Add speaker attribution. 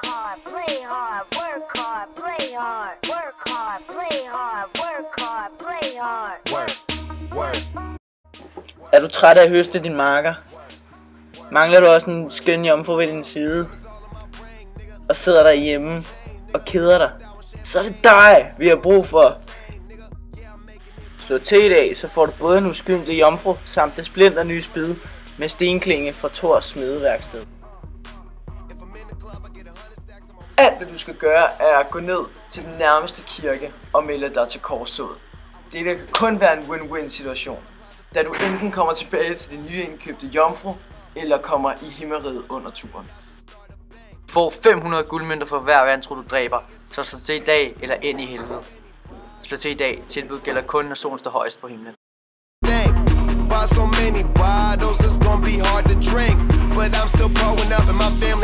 Speaker 1: hard, play hard, work hard, play hard, work hard, play hard, work hard, play hard. Work.
Speaker 2: Er du træt af at høste din marker? Mangler du også en skøn jomfru ved din side? Og sidder derhjemme og keder dig? Så er det dig, vi har brug for. Slå til i dag, så får du både en uskyldig jomfru samt det splinter nye spyd med stenklinge fra Thors smedeværksted. Alt hvad du skal gøre er at gå ned til den nærmeste kirke og melde dig til korstoget. Det kan kun være en win-win situation, da du enten kommer tilbage til din nye indkøbte jomfru, eller kommer i himmeriget under turen.
Speaker 3: Få 500 guldmønter for hver vantro du dræber, så slå til i dag eller ind i helvede. Slå til i dag, tilbud gælder kun når solen står højst på himlen.
Speaker 4: Buy so many bottles, it's gonna be hard to drink. But I'm still growing up and my family